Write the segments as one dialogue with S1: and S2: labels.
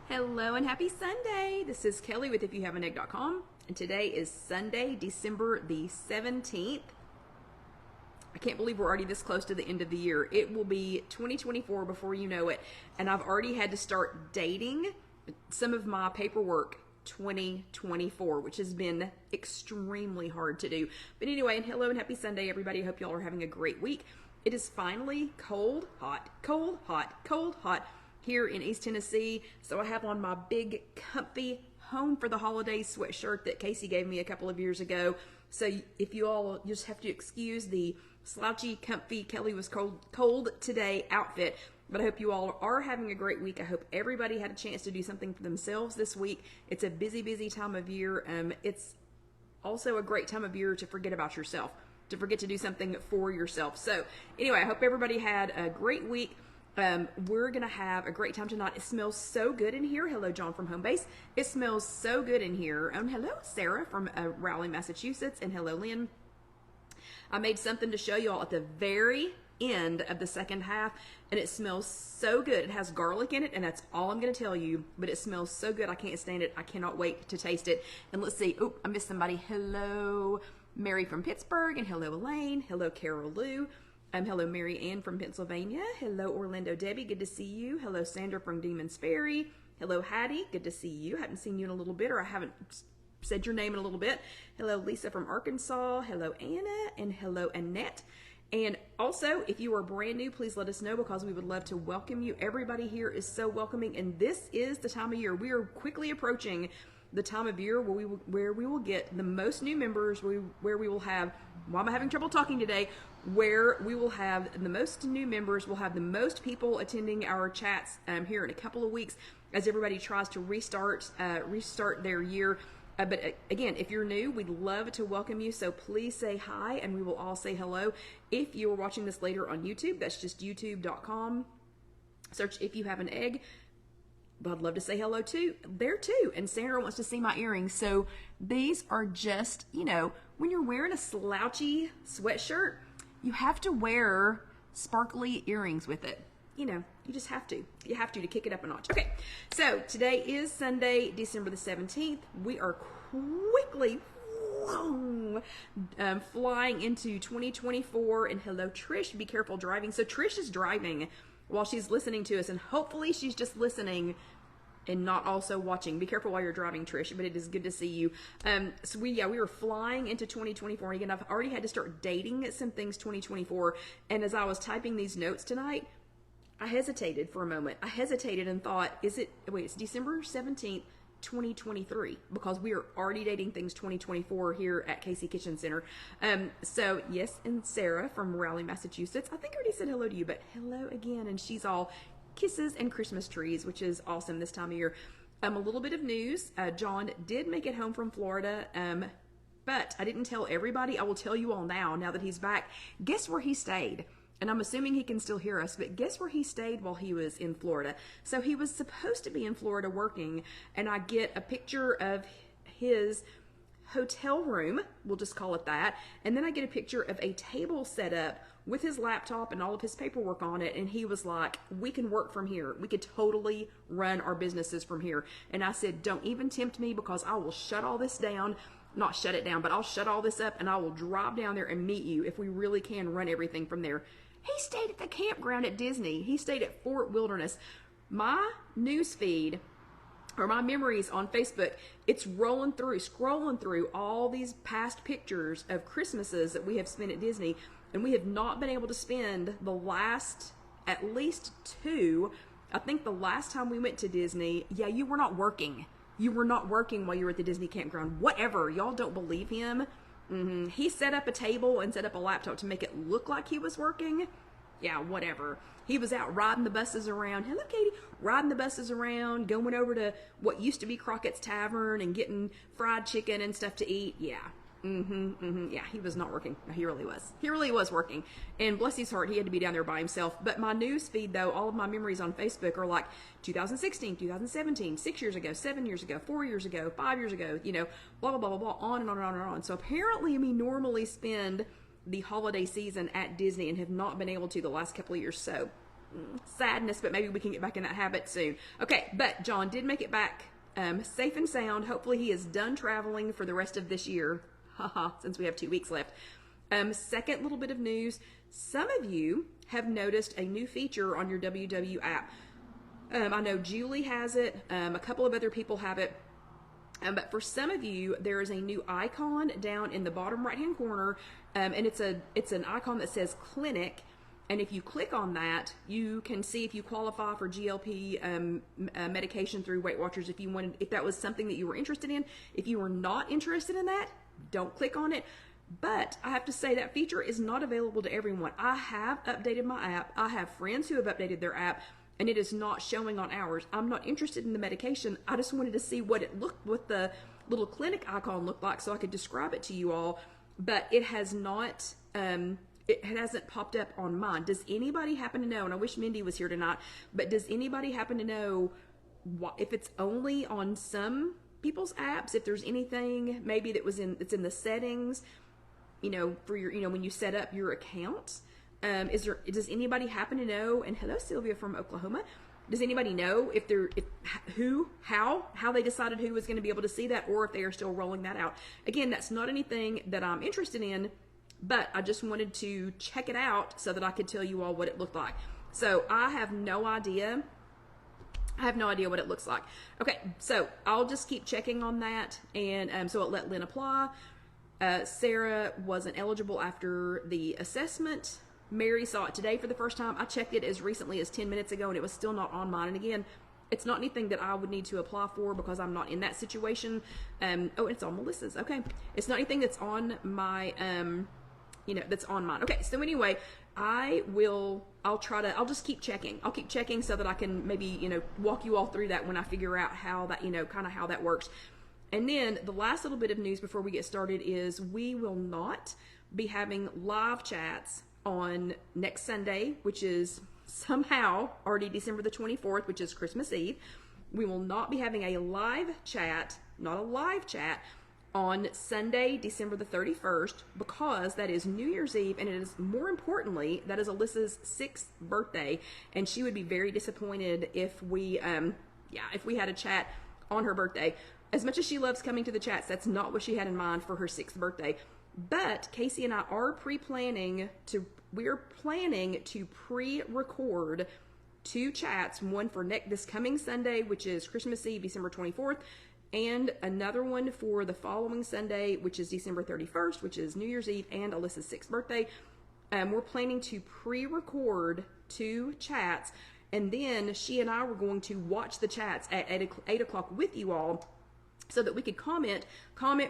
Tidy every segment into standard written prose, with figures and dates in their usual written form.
S1: Hello and happy Sunday. This is Kelly with IfYouHaveAnEgg.com, and today is Sunday, December the 17th. I can't believe we're already this close to the end of the year. It will be 2024 before you know it, and I've already had to start dating some of my paperwork 2024, which has been extremely hard to do. But anyway, and hello and happy Sunday, everybody. I hope y'all are having a great week. It is finally cold, hot, cold, hot, cold, hot here in East Tennessee. So I have on my big, comfy home for the holidays sweatshirt that Casey gave me a couple of years ago. So if you all just have to excuse the slouchy, comfy, Kelly was cold today outfit. But I hope you all are having a great week. I hope everybody had a chance to do something for themselves this week. It's a busy, busy time of year. It's also a great time of year to forget about yourself, to forget to do something for yourself. So anyway, I hope everybody had a great week. We're going to have a great time tonight. It smells so good in here. Hello, John from Home Base. It smells so good in here. Hello, Sarah from Raleigh, Massachusetts. And hello, Lynn. I made something to show you all at the very end of the second half, and it smells so good. It has garlic in it, and that's all I'm going to tell you, but it smells so good. I can't stand it. I cannot wait to taste it. And let's see. Oh, I missed somebody. Hello, Mary from Pittsburgh, and hello, Elaine. Hello, Carol Lou. Hello, Mary Ann from Pennsylvania. Hello, Orlando Debbie. Good to see you. Hello, Sandra from Demon's Ferry. Hello, Hattie. Good to see you. Haven't seen you in a little bit, or I haven't said your name in a little bit. Hello, Lisa from Arkansas. Hello, Anna. And hello, Annette. And also, if you are brand new, please let us know, because we would love to welcome you. Everybody here is so welcoming, and this is the time of year. We are quickly approaching the time of year where we will get the most new members, where we will have, why am I having trouble talking today, where we will have the most new members, we'll have the most people attending our chats here in a couple of weeks as everybody tries to restart their year. But again, if you're new, we'd love to welcome you. So please say hi, and we will all say hello. If you are watching this later on YouTube, that's just youtube.com. Search If You Have an Egg. But I'd love to say hello too, there too. And Sandra wants to see my earrings. So these are just, you know, when you're wearing a slouchy sweatshirt, you have to wear sparkly earrings with it. You know, you just have to. You have to kick it up a notch. Okay, so today is Sunday, December the 17th. We are quickly flying into 2024. And hello, Trish. Be careful driving. So Trish is driving while she's listening to us, and hopefully she's just listening and not also watching. Be careful while you're driving, Trish, but it is good to see you. So we were flying into 2024, and again, I've already had to start dating some things 2024, and as I was typing these notes tonight, I hesitated for a moment. I hesitated and thought, it's December 17th, 2023, because we are already dating things 2024 here at Casey Kitchen Center. So yes, and Sarah from Raleigh, Massachusetts. I think I already said hello to you, but hello again. And she's all kisses and Christmas trees, which is awesome this time of year. A little bit of news. John did make it home from Florida, but I didn't tell everybody. I will tell you all now that he's back. Guess where he stayed? And I'm assuming he can still hear us, but guess where he stayed while he was in Florida? So he was supposed to be in Florida working, and I get a picture of his hotel room, we'll just call it that, and then I get a picture of a table set up with his laptop and all of his paperwork on it, and he was like, we can work from here. We could totally run our businesses from here. And I said, don't even tempt me, because I will shut all this down. Not shut it down, but I'll shut all this up, and I will drive down there and meet you if we really can run everything from there. He stayed at the campground at Disney. He stayed at Fort Wilderness. My news feed, or my memories on Facebook, it's scrolling through all these past pictures of Christmases that we have spent at Disney, and we have not been able to spend the last, at least two. I think the last time we went to Disney, you were not working. You were not working while you were at the Disney campground. Whatever. Y'all don't believe him. He set up a table and set up a laptop to make it look like he was working. Yeah, whatever. He was out riding the buses around. Hello, Katie. Riding the buses around, going over to what used to be Crockett's Tavern and getting fried chicken and stuff to eat. Yeah. Yeah, he was not working. He really was. He really was working. And bless his heart, he had to be down there by himself. But my news feed, though, all of my memories on Facebook are like 2016, 2017, 6 years ago, 7 years ago, 4 years ago, 5 years ago, you know, blah, blah, blah, blah, blah, on and on and on and on. So apparently we normally spend the holiday season at Disney and have not been able to the last couple of years. So sadness, but maybe we can get back in that habit soon. Okay, but John did make it back safe and sound. Hopefully he is done traveling for the rest of this year. Haha, since we have 2 weeks left. Second little bit of news. Some of you have noticed a new feature on your WW app. I know Julie has it. A couple of other people have it. But for some of you, there is a new icon down in the bottom right-hand corner, and it's an icon that says Clinic. And if you click on that, you can see if you qualify for GLP medication through Weight Watchers. If that was something that you were interested in. If you were not interested in that, don't click on it. But I have to say that feature is not available to everyone. I have updated my app. I have friends who have updated their app, and it is not showing on ours. I'm not interested in the medication. I just wanted to see what the little clinic icon looked like so I could describe it to you all. But it has not, it hasn't popped up on mine. Does anybody happen to know, and I wish Mindy was here tonight, but does anybody happen to know if it's only on some people's apps, if there's anything maybe it's in the settings, for your, when you set up your account? Does anybody happen to know? And hello, Sylvia from Oklahoma. Does anybody know how they decided who was going to be able to see that, or if they are still rolling that out? Again, that's not anything that I'm interested in, but I just wanted to check it out so that I could tell you all what it looked like. So I have no idea. What it looks like. Okay, so I'll just keep checking on that, and so I'll let Lynn apply. Sarah wasn't eligible after the assessment. Mary saw it today for the first time. I checked it as recently as 10 minutes ago, and it was still not on mine. And again, it's not anything that I would need to apply for because I'm not in that situation. Oh, it's on Melissa's. Okay, it's not anything that's on my, that's on mine. Okay, so anyway, I'll just keep checking. I'll keep checking so that I can maybe, walk you all through that when I figure out how that, kind of how that works. And then the last little bit of news before we get started is we will not be having live chats on next Sunday, which is somehow already December the 24th, which is Christmas Eve. We will not be having a live chat, not a live chat, on Sunday, December the 31st, because that is New Year's Eve, and it is, more importantly, that is Alyssa's 6th birthday, and she would be very disappointed if we had a chat on her birthday. As much as she loves coming to the chats, that's not what she had in mind for her 6th birthday. But Casey and I are planning to pre-record 2 chats, one for this coming Sunday, which is Christmas Eve, December 24th, and another one for the following Sunday, which is December 31st, which is New Year's Eve and Alyssa's 6th birthday. We're planning to pre-record 2 chats, and then she and I were going to watch the chats at 8 o'clock with you all, so that we could comment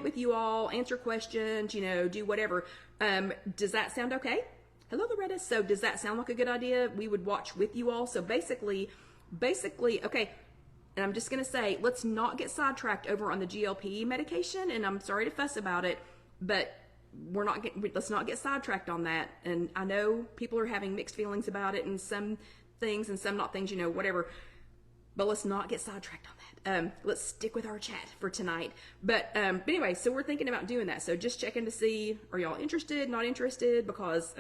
S1: with you all, answer questions, do whatever. Does that sound okay? Hello, Loretta. So does that sound like a good idea? We would watch with you all. So basically, okay. And I'm just going to say, let's not get sidetracked over on the GLP medication. And I'm sorry to fuss about it, but let's not get sidetracked on that. And I know people are having mixed feelings about it, and some things and some not things, whatever. But let's not get sidetracked on that. Let's stick with our chat for tonight. But anyway, so we're thinking about doing that. So just checking to see, are y'all interested, not interested? Because,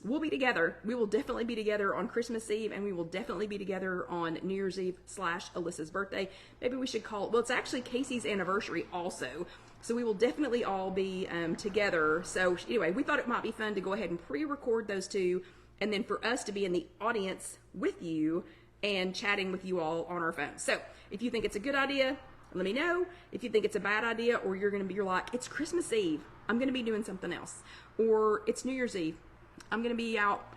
S1: we'll be together. We will definitely be together on Christmas Eve, and we will definitely be together on New Year's Eve / Alyssa's birthday. Maybe we should call it, well, it's actually Casey's anniversary also. So we will definitely all be together. So anyway, we thought it might be fun to go ahead and pre-record those 2, and then for us to be in the audience with you and chatting with you all on our phone. So if you think it's a good idea, let me know. If you think it's a bad idea, or you're like, it's Christmas Eve, I'm going to be doing something else. Or it's New Year's Eve, I'm going to be out,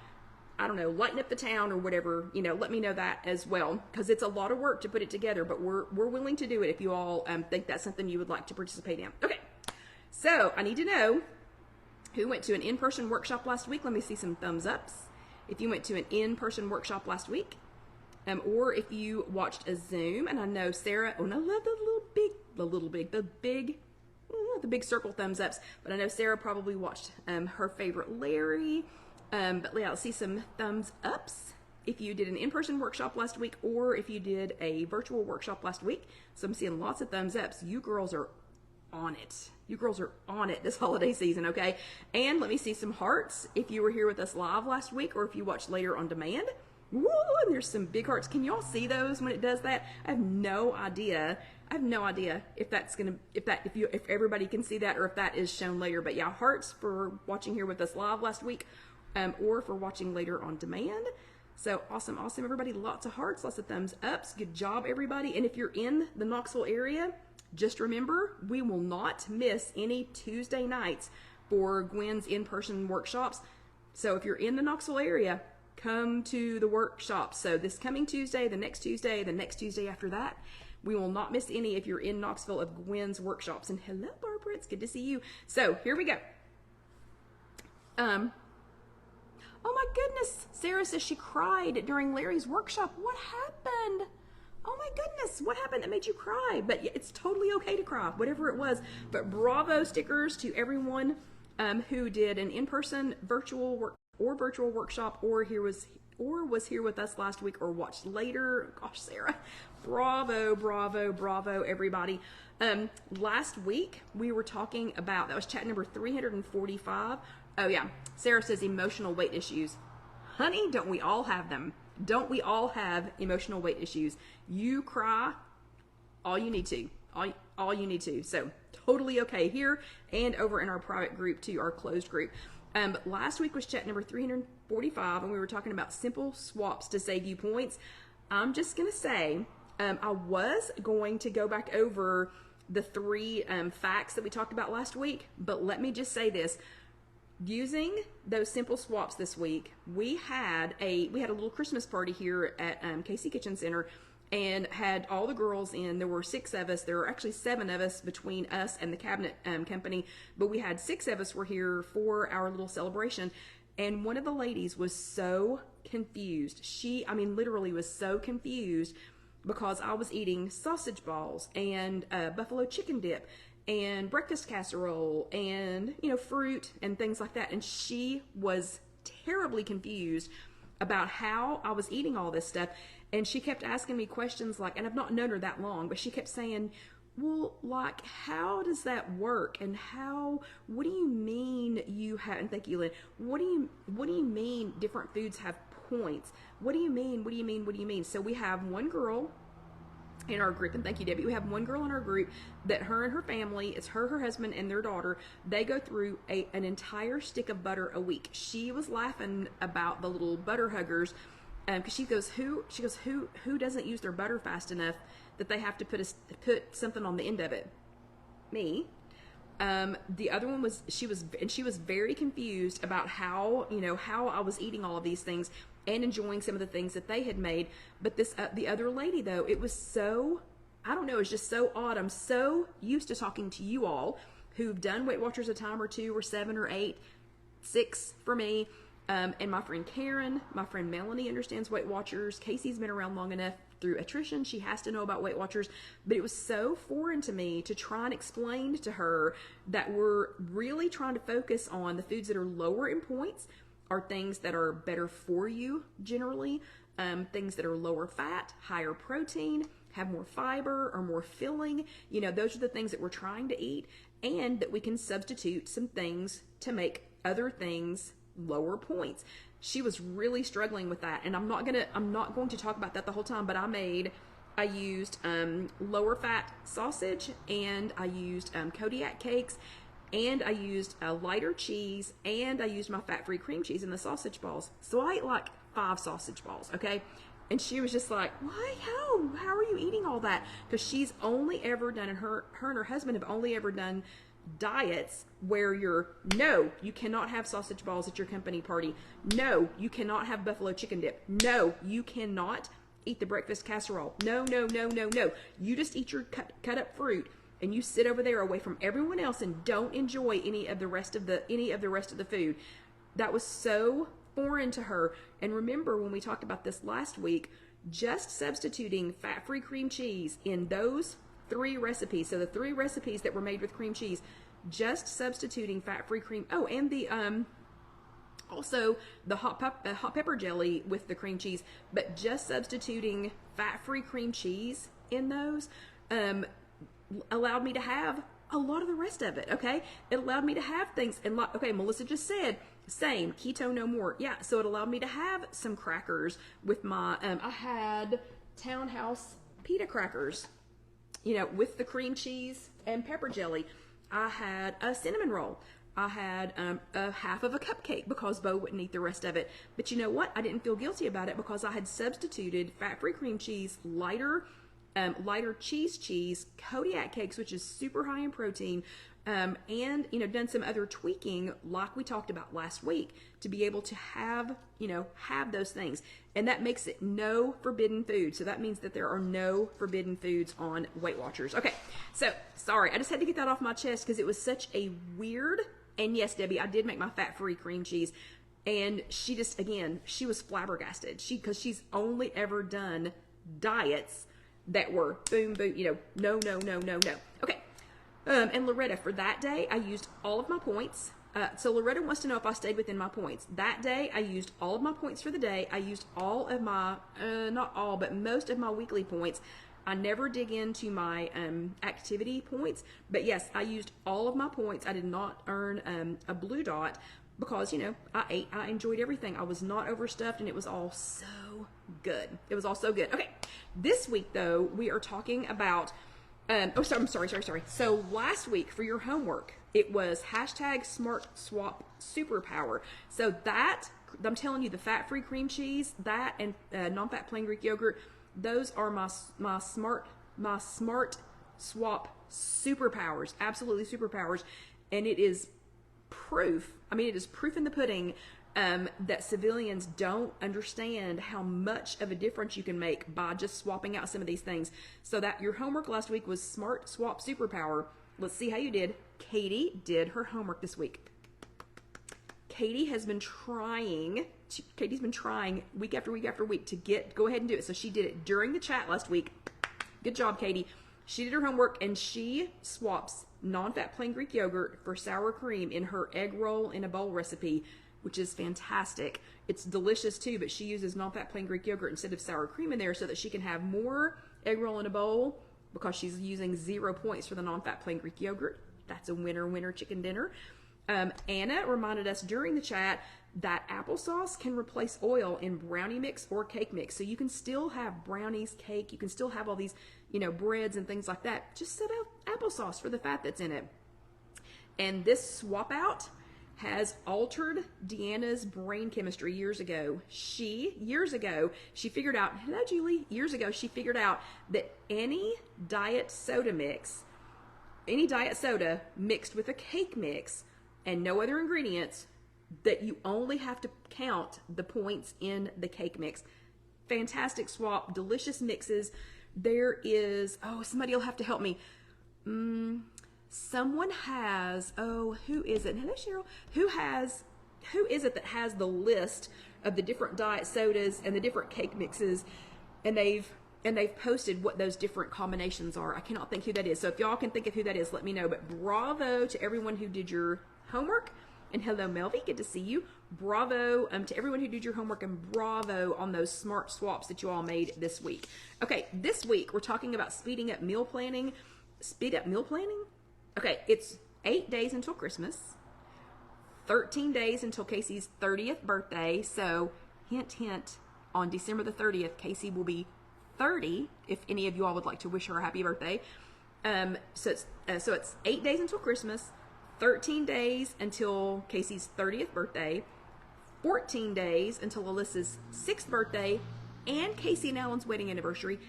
S1: I don't know, lighting up the town or whatever, let me know that as well, because it's a lot of work to put it together, but we're willing to do it if you all think that's something you would like to participate in. Okay, so I need to know who went to an in-person workshop last week. Let me see some thumbs ups. If you went to an in-person workshop last week, or if you watched a Zoom. And I know Sarah, I love the big circle thumbs ups, but I know Sarah probably watched her favorite Larry. But yeah, I'll see some thumbs ups if you did an in-person workshop last week, or if you did a virtual workshop last week. So I'm seeing lots of thumbs ups. You girls are on it. You girls are on it this holiday season, okay? And let me see some hearts if you were here with us live last week, or if you watched later on demand. Woo, and there's some big hearts. Can y'all see those when it does that? I have no idea. I have no idea if that's gonna, if everybody can see that or if that is shown later. But yeah, hearts for watching here with us live last week, or for watching later on demand. So awesome, awesome, everybody. Lots of hearts, lots of thumbs ups. Good job, everybody. And if you're in the Knoxville area, just remember, we will not miss any Tuesday nights for Gwen's in-person workshops. So if you're in the Knoxville area, come to the workshop. So this coming Tuesday, the next Tuesday after that, we will not miss any if you're in Knoxville of Gwen's workshops. And hello, Barbara, it's good to see you. So here we go. Oh my goodness, Sarah says she cried during Larry's workshop. What happened? Oh my goodness, what happened that made you cry? But it's totally okay to cry, whatever it was. But bravo stickers to everyone who did an in-person virtual workshop or was here with us last week or watched later. Gosh, Sarah, bravo, bravo, bravo, everybody. Last week we were talking about, that was chat number 345. Oh yeah, Sarah says emotional weight issues. Honey, don't we all have them? Don't we all have emotional weight issues? You cry all you need to. All you need to. So totally okay here and over in our private group too, our closed group. Last week was chat number 345 and we were talking about simple swaps to save you points. I'm just going to say, I was going to go back over the three facts that we talked about last week, but let me just say this. Using those simple swaps this week, we had a little Christmas party here at Casey Kitchen Center and had all the girls in. There were 6 of us. There were actually 7 of us between us and the cabinet company, but we had 6 of us were here for our little celebration. And one of the ladies was so confused. She, I mean, literally was so confused because I was eating sausage balls and buffalo chicken dip and breakfast casserole and, you know, fruit and things like that. And she was terribly confused about how I was eating all this stuff. And she kept asking me questions like, and I've not known her that long, but she kept saying, well, like, how does that work? And what do you mean you have, and thank you, Lynn, what do you mean different foods have points? What do you mean? So we have one girl in our group, and thank you, Debbie. We have one girl in our group that her and her family, it's her husband, and their daughter, they go through an entire stick of butter a week. She was laughing about the little butter huggers because she goes, who doesn't use their butter fast enough that they have to put something on the end of it? Me. The other one was she was very confused about how I was eating all of these things and enjoying some of the things that they had made. But this the other lady, though, it was so, I don't know, it's just so odd. I'm so used to talking to you all who've done Weight Watchers a time or 2 or 7 or 8, 6 for me. And my friend Karen, my friend Melanie understands Weight Watchers. Casey's been around long enough through attrition. She has to know about Weight Watchers. But it was so foreign to me to try and explain to her that we're really trying to focus on the foods that are lower in points, are things that are better for you generally, things that are lower fat, higher protein, have more fiber or more filling. You know, those are the things that we're trying to eat, and that we can substitute some things to make other things lower points. She was really struggling with that, and I'm not going to talk about that the whole time, but I used lower fat sausage, and I used Kodiak cakes, and I used a lighter cheese, and I used my fat-free cream cheese in the sausage balls. So I ate like 5 sausage balls, okay? And she was just like, why, how are you eating all that? Because she's only ever done, and her and her husband have only ever done diets where no, you cannot have sausage balls at your company party. No, you cannot have buffalo chicken dip. No, you cannot eat the breakfast casserole. No. You just eat your cut up fruit, and you sit over there away from everyone else and don't enjoy any of the rest of the food. That was so foreign to her. And remember when we talked about this last week, just substituting fat-free cream cheese in those 3 recipes. So the 3 recipes that were made with cream cheese, just substituting fat-free cream. Oh, and the also the hot pepper jelly with the cream cheese, but just substituting fat-free cream cheese in those allowed me to have a lot of the rest of it, okay? It allowed me to have things, and like, okay, Melissa just said, same, keto no more. Yeah, so it allowed me to have some crackers with my, I had Townhouse pita crackers, you know, with the cream cheese and pepper jelly. I had a cinnamon roll. I had a half of a cupcake because Bo wouldn't eat the rest of it. But you know what? I didn't feel guilty about it because I had substituted fat-free cream cheese, lighter cheese, Kodiak cakes, which is super high in protein, and, you know, done some other tweaking like we talked about last week to be able to have, you know, have those things. And that makes it no forbidden food. So that means that there are no forbidden foods on Weight Watchers. Okay, so sorry, I just had to get that off my chest because it was such a weird, and yes, Debbie, I did make my fat-free cream cheese. And she just, again, she was flabbergasted. Because she's only ever done diets that were boom, boom, you know, no. Okay. And Loretta, for that day, I used all of my points. So Loretta wants to know if I stayed within my points. That day, I used all of my points for the day. I used all of my, not all, but most of my weekly points. I never dig into my activity points, but yes, I used all of my points. I did not earn a blue dot because, you know, I ate, I enjoyed everything. I was not overstuffed, and it was all so good. It was all so good. Okay, this week, though, we are talking about, I'm sorry. So last week for your homework, it was hashtag Smart Swap Superpower. So that, I'm telling you, the fat-free cream cheese, that and non-fat plain Greek yogurt, those are my smart swap superpowers, absolutely superpowers. And it is proof, I mean, it is proof in the pudding that civilians don't understand how much of a difference you can make by just swapping out some of these things. So that your homework last week was Smart Swap Superpower. Let's see how you did. Katie did her homework this week. Katie's been trying week after week after week to go ahead and do it. So she did it during the chat last week. Good job, Katie. She did her homework, and she swaps non-fat plain Greek yogurt for sour cream in her egg roll in a bowl recipe, which is fantastic. It's delicious too, but she uses non-fat plain Greek yogurt instead of sour cream in there so that she can have more egg roll in a bowl because she's using 0 points for the non-fat plain Greek yogurt. That's a winner chicken dinner. Anna reminded us during the chat that applesauce can replace oil in brownie mix or cake mix. So you can still have brownies, cake, you can still have all these, you know, breads and things like that. Just set out applesauce for the fat that's in it. And this swap out has altered Deanna's brain chemistry years ago. She figured out, hello Julie, years ago, she figured out that any diet soda mixed with a cake mix and no other ingredients, that you only have to count the points in the cake mix. Fantastic swap, delicious mixes. There is, somebody will have to help me. Someone has, who is it? Hello, Cheryl. Who is it that has the list of the different diet sodas and the different cake mixes, and they've posted what those different combinations are. I cannot think who that is. So if y'all can think of who that is, let me know. But bravo to everyone who did your homework. And hello, Melvie, good to see you. Bravo to everyone who did your homework, and bravo on those smart swaps that you all made this week. Okay, this week we're talking about speeding up meal planning. Speed up meal planning? Okay, it's 8 days until Christmas, 13 days until Casey's 30th birthday. So hint, hint, on December the 30th, Casey will be 30, if any of you all would like to wish her a happy birthday. So it's 8 days until Christmas, 13 days until Casey's 30th birthday, 14 days until Alyssa's 6th birthday, and Casey and Alan's wedding anniversary,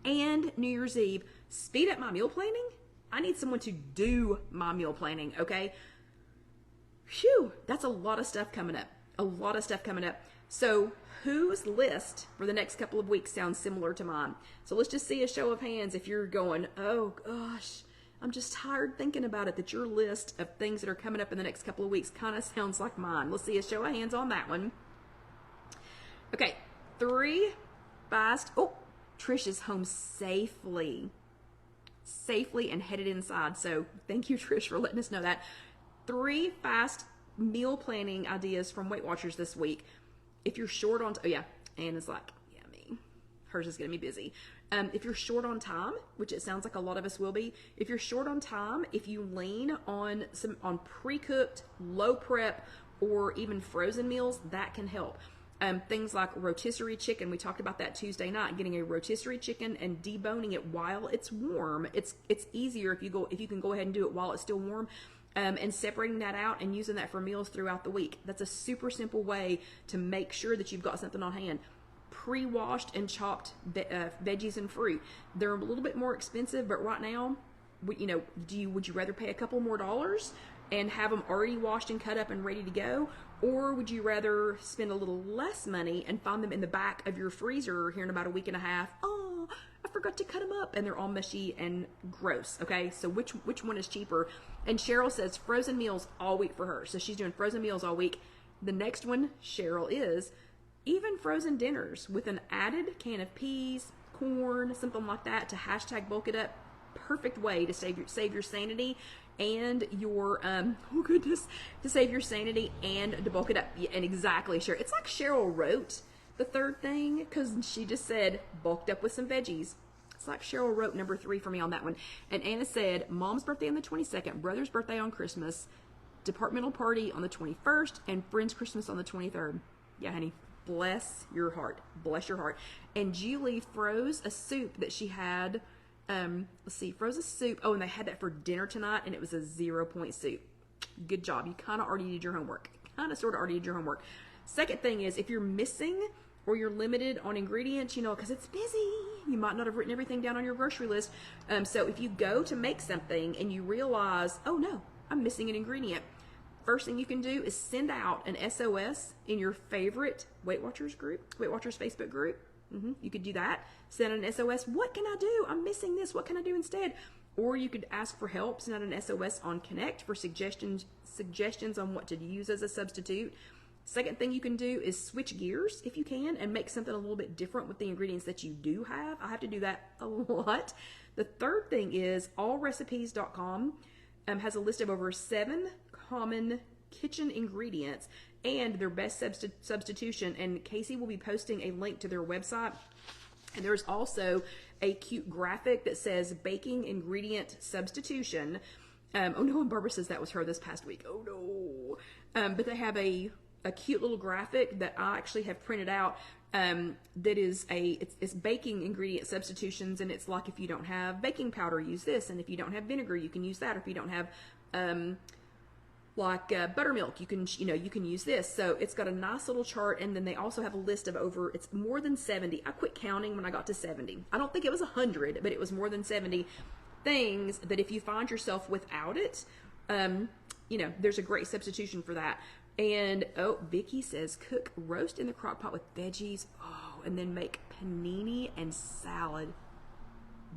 S1: and New Year's Eve. Speed up my meal planning? I need someone to do my meal planning, okay? Phew, that's a lot of stuff coming up. So whose list for the next couple of weeks sounds similar to mine? So let's just see a show of hands if you're going, oh gosh, I'm just tired thinking about it, that your list of things that are coming up in the next couple of weeks kind of sounds like mine. Let's see a show of hands on that one. Okay, 3 fast. Oh, Trish is home safely and headed inside. So thank you, Trish, for letting us know that. 3 fast meal planning ideas from Weight Watchers this week. If you're short on, Anna's like, yeah, me. hers is going to be busy. If you're short on time, which it sounds like a lot of us will be, if you're short on time, if you lean on pre-cooked, low prep, or even frozen meals, that can help. Things like rotisserie chicken, we talked about that Tuesday night, getting a rotisserie chicken and deboning it while it's warm. It's easier if you can go ahead and do it while it's still warm. And separating that out and using that for meals throughout the week. That's a super simple way to make sure that you've got something on hand. Pre-washed and chopped veggies and fruit. They're a little bit more expensive, but right now, would you rather pay a couple more dollars and have them already washed and cut up and ready to go? Or would you rather spend a little less money and find them in the back of your freezer here in about a week and a half? Oh, I forgot to cut them up and they're all mushy and gross. Okay, so which one is cheaper? And Cheryl says frozen meals all week for her. So she's doing frozen meals all week. The next one, Cheryl, is even frozen dinners with an added can of peas, corn, something like that to hashtag bulk it up. Perfect way to save your sanity and your to save your sanity and to bulk it up. Yeah, and exactly, Cheryl. It's like Cheryl wrote the third thing because she just said bulked up with some veggies. It's like Cheryl wrote number 3 for me on that one. And Anna said mom's birthday on the 22nd, brother's birthday on Christmas, departmental party on the 21st, and friend's Christmas on the 23rd. Yeah, honey. Bless your heart. Bless your heart. And Julie froze a soup that she had. Froze a soup. Oh, and they had that for dinner tonight, and it was a 0-point soup. Good job. You kind of already did your homework. Second thing is, if you're missing or you're limited on ingredients, because it's busy, you might not have written everything down on your grocery list. So if you go to make something and you realize, oh no, I'm missing an ingredient, first thing you can do is send out an SOS in your favorite Weight Watchers Facebook group. You could do that. Send an SOS. What can I do? I'm missing this. What can I do instead? Or you could ask for help. Send out an SOS on Connect for suggestions on what to use as a substitute. Second thing you can do is switch gears if you can and make something a little bit different with the ingredients that you do have. I have to do that a lot. The third thing is allrecipes.com has a list of over 7 common kitchen ingredients and their best substitution, and Casey will be posting a link to their website. And there's also a cute graphic that says baking ingredient substitution. Oh no, and Barbara says that was her this past week. Oh no. But they have a cute little graphic that I actually have printed out that is it's baking ingredient substitutions, and it's like if you don't have baking powder, use this, and if you don't have vinegar, you can use that, or if you don't have buttermilk, you can use this. So it's got a nice little chart, and then they also have a list of it's more than 70. I quit counting when I got to 70. I don't think it was 100, but it was more than 70 things that if you find yourself without it, there's a great substitution for that. And Vicky says cook roast in the crock pot with veggies, and then make panini and salad.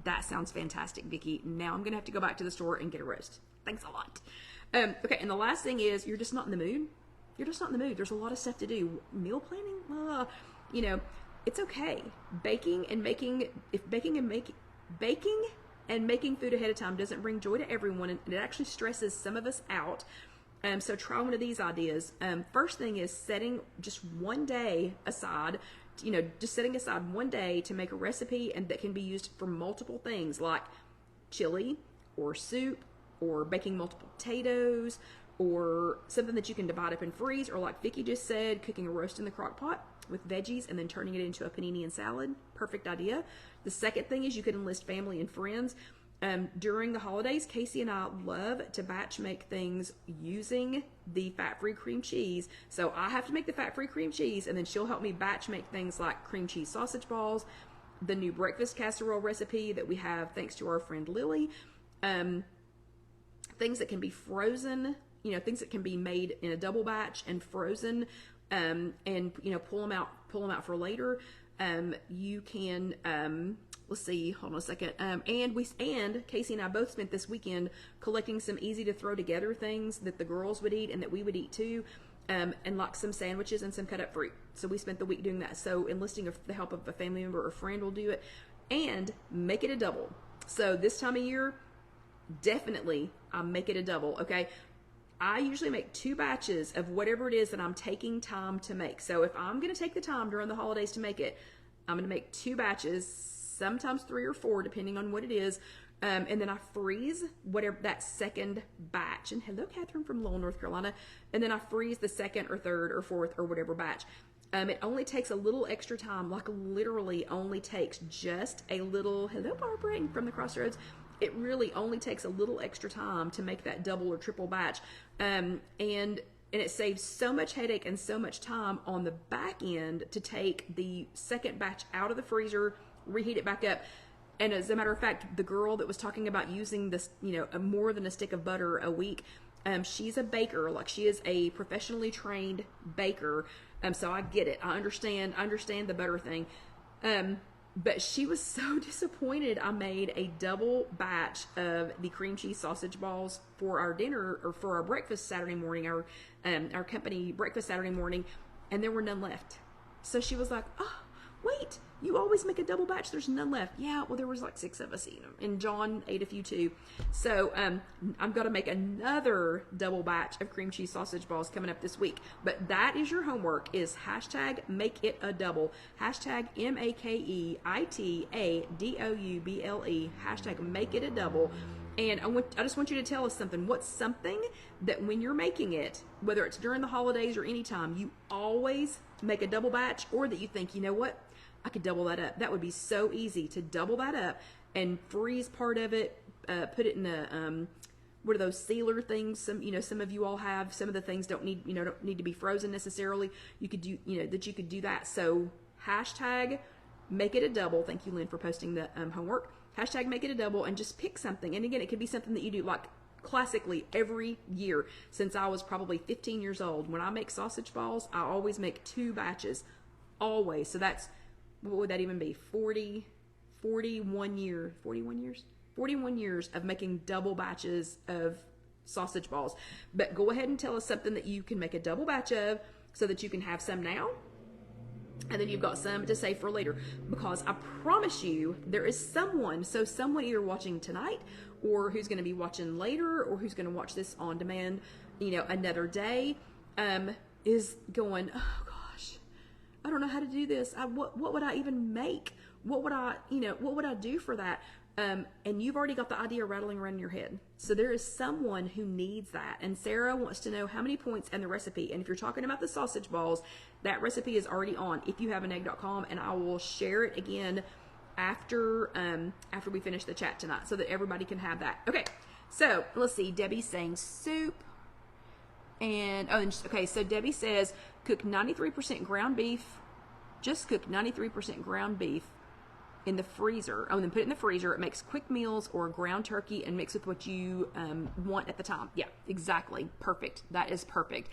S1: That sounds fantastic, Vicky. Now I'm gonna have to go back to the store and get a roast. Thanks a lot. Okay, and the last thing is you're just not in the mood. There's a lot of stuff to do. Meal planning, it's okay. Baking and making food ahead of time doesn't bring joy to everyone, and it actually stresses some of us out. So try one of these ideas. First thing is setting just one day aside, setting aside one day to make a recipe and that can be used for multiple things like chili or soup or baking multiple potatoes or something that you can divide up and freeze, or like Vicky just said, cooking a roast in the crock pot with veggies and then turning it into a panini and salad. Perfect idea. The second thing is you could enlist family and friends. During the holidays, Casey and I love to batch make things using the fat-free cream cheese. So I have to make the fat-free cream cheese, and then she'll help me batch make things like cream cheese sausage balls, the new breakfast casserole recipe that we have thanks to our friend Lily, things that can be frozen, things that can be made in a double batch and frozen, and pull them out for later. You can, let's see, hold on a second. And Casey and I both spent this weekend collecting some easy to throw together things that the girls would eat and that we would eat too. And like some sandwiches and some cut up fruit. So we spent the week doing that. So enlisting the help of a family member or friend will do it, and make it a double. So this time of year, definitely I make it a double. Okay. I usually make 2 batches of whatever it is that I'm taking time to make. So if I'm going to take the time during the holidays to make it, I'm going to make 2 batches, sometimes 3 or 4, depending on what it is. And then I freeze whatever that second batch. And hello, Catherine from Lowell, North Carolina. And then I freeze the second or third or fourth or whatever batch. It only takes a little extra time, like literally only takes just a little, hello, Barbara from the Crossroads. It really only takes a little extra time to make that double or triple batch. And it saves so much headache and so much time on the back end to take the second batch out of the freezer, reheat it back up. And as a matter of fact, the girl that was talking about using this, more than a stick of butter a week, she's a baker. Like, she is a professionally trained baker. So I get it. I understand the butter thing. But she was so disappointed. I made a double batch of the cream cheese sausage balls for our dinner, or for our breakfast Saturday morning, our company breakfast Saturday morning, and there were none left. So she was like, "Oh, wait, you always make a double batch, there's none left." Yeah, well, there was like 6 of us eating them, and John ate a few too. So I'm going to make another double batch of cream cheese sausage balls coming up this week. But that is your homework, is hashtag make it a double, hashtag MakeItADouble, hashtag make it a double. And I just want you to tell us something. What's something that when you're making it, whether it's during the holidays or anytime, you always make a double batch, or that you think, you know what, I could double that up. That would be so easy to double that up and freeze part of it, put it in a, what are those sealer things? Some of you all have. Some of the things don't need to be frozen necessarily. You could do, you could do that. So hashtag make it a double. Thank you, Lynn, for posting the homework. Hashtag make it a double, and just pick something. And again, it could be something that you do like classically every year since I was probably 15 years old. When I make sausage balls, I always make 2 batches, always. So that's, what would that even be? 41 years of making double batches of sausage balls. But go ahead and tell us something that you can make a double batch of, so that you can have some now, and then you've got some to save for later. Because I promise you, there is someone either watching tonight, or who's going to be watching later, or who's going to watch this on demand, another day, is going, oh gosh, I don't know how to do this. What would I even make? What would I do for that? And you've already got the idea rattling around in your head. So there is someone who needs that. And Sarah wants to know how many points and the recipe. And if you're talking about the sausage balls, that recipe is already on IfYouHaveAnEgg.com, and I will share it again after we finish the chat tonight, so that everybody can have that. Okay, so let's see. Debbie's saying soup. And okay, so Debbie says cook 93% ground beef. Just cook 93% ground beef in the freezer. Oh, and then put it in the freezer. It makes quick meals, or ground turkey, and mix with what you want at the time. Yeah, exactly. Perfect. That is perfect.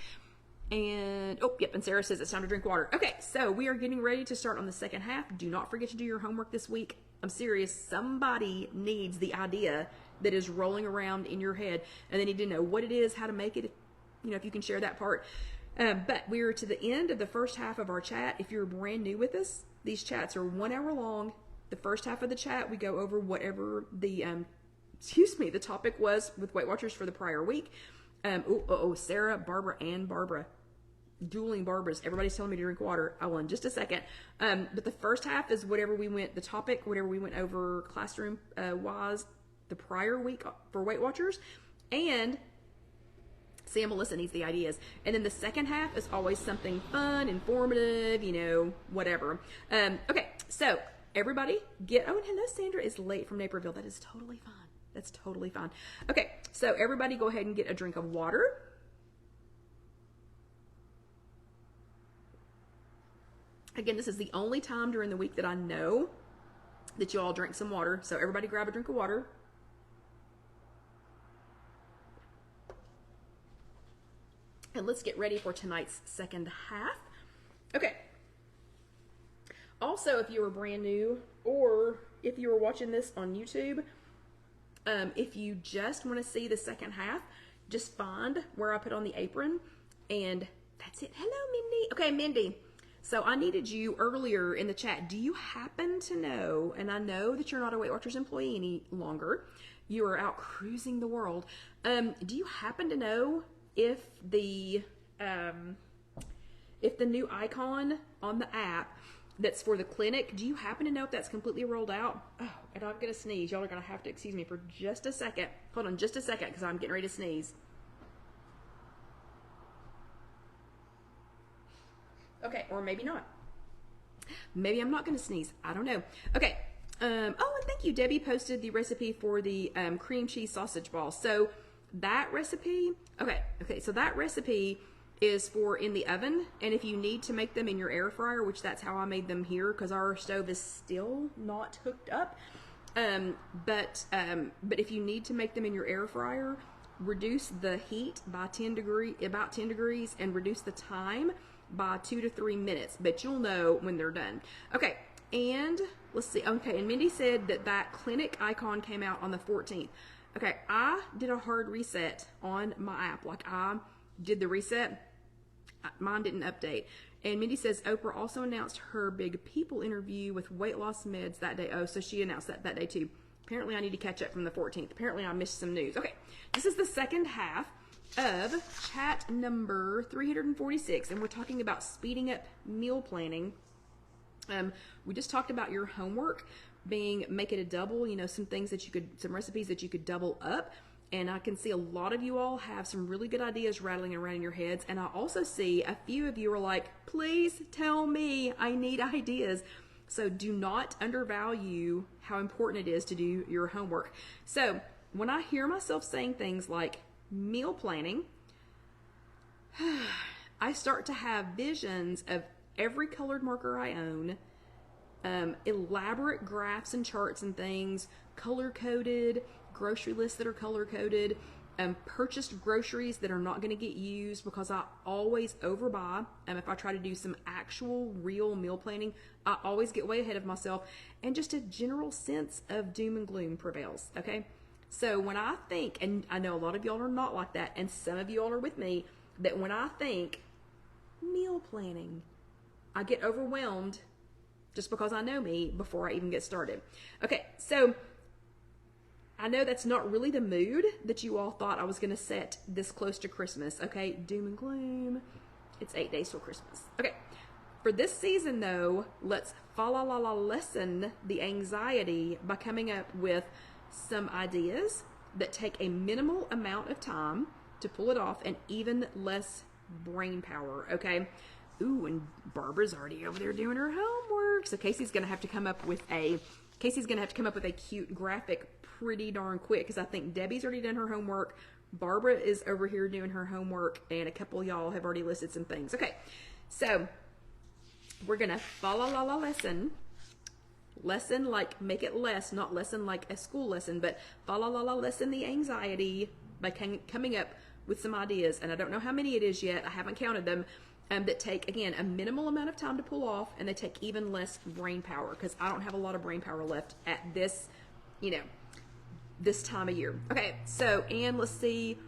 S1: And and Sarah says it's time to drink water. Okay, so we are getting ready to start on the second half. Do not forget to do your homework this week. I'm serious. Somebody needs the idea that is rolling around in your head, and they need to know what it is, how to make it. If you can share that part. But we're to the end of the first half of our chat. If you're brand new with us, these chats are 1 hour long. The first half of the chat, we go over whatever the the topic was with Weight Watchers for the prior week. Sarah, Barbara, dueling Barbaras. Everybody's telling me to drink water. I will in just a second. But the first half is whatever we went over classroom wise the prior week for Weight Watchers. And Sam Melissa needs the ideas. And then the second half is always something fun, informative, whatever. Okay, so everybody and hello, Sandra is late from Naperville. That is totally fine. That's totally fine. Okay, so everybody go ahead and get a drink of water. Again, this is the only time during the week that I know that you all drink some water. So everybody grab a drink of water. And let's get ready for tonight's second half. Okay. Also, if you were brand new, or if you were watching this on YouTube, if you just want to see the second half, just find where I put on the apron, and that's it. Hello, Mindy. Okay, Mindy. So I needed you earlier in the chat. Do you happen to know, and I know that you're not a Weight Watchers employee any longer, you are out cruising the world. Do you happen to know if the new icon on the app that's for the clinic. Do you happen to know if that's completely rolled out? Oh, and I'm going to sneeze. Y'all are going to have to excuse me for just a second. Hold on just a second because I'm getting ready to sneeze. Okay, or maybe not. Maybe I'm not going to sneeze. I don't know. Okay. Oh, and thank you. Debbie posted the recipe for the cream cheese sausage ball. So that recipe, okay, so that recipe is for in the oven, and if you need to make them in your air fryer, which that's how I made them here because our stove is still not hooked up, but if you need to make them in your air fryer, reduce the heat by about 10 degrees, and reduce the time by 2 to 3 minutes, but you'll know when they're done. Okay, and let's see. Okay, and Mindy said that clinic icon came out on the 14th. Okay, I did a hard reset on my app. Like, I did the reset. Mine didn't update. And Mindy says Oprah also announced her big people interview with weight loss meds that day. Oh, so she announced that day too. Apparently I need to catch up from the 14th. Apparently I missed some news. Okay, this is the second half of chat number 346, and we're talking about speeding up meal planning. We just talked about your homework being, make it a double, you know, some recipes that you could double up. And I can see a lot of you all have some really good ideas rattling around in your heads. And I also see a few of you are like, please tell me, I need ideas. So do not undervalue how important it is to do your homework. So when I hear myself saying things like meal planning, I start to have visions of every colored marker I own, elaborate graphs and charts and things, color-coded, grocery lists that are color-coded, purchased groceries that are not going to get used because I always overbuy. If I try to do some actual real meal planning, I always get way ahead of myself, and just a general sense of doom and gloom prevails, okay? So when I think, and I know a lot of y'all are not like that, and some of you all are with me, that when I think meal planning, I get overwhelmed just because I know me before I even get started. Okay, so I know that's not really the mood that you all thought I was going to set this close to Christmas, okay? Doom and gloom. It's 8 days till Christmas. Okay, for this season, though, let's lessen the anxiety by coming up with some ideas that take a minimal amount of time to pull it off and even less brain power, okay? Ooh, and Barbara's already over there doing her homework. So Casey's going to have to come up with a cute graphic pretty darn quick, because I think Debbie's already done her homework. Barbara is over here doing her homework, and a couple of y'all have already listed some things. Okay, so we're going to lesson like make it less, not lesson like a school lesson, but lessen the anxiety by coming up with some ideas. And I don't know how many it is yet. I haven't counted them. That take, again, a minimal amount of time to pull off, and they take even less brain power, because I don't have a lot of brain power left at this, this time of year. Okay, so, and let's see,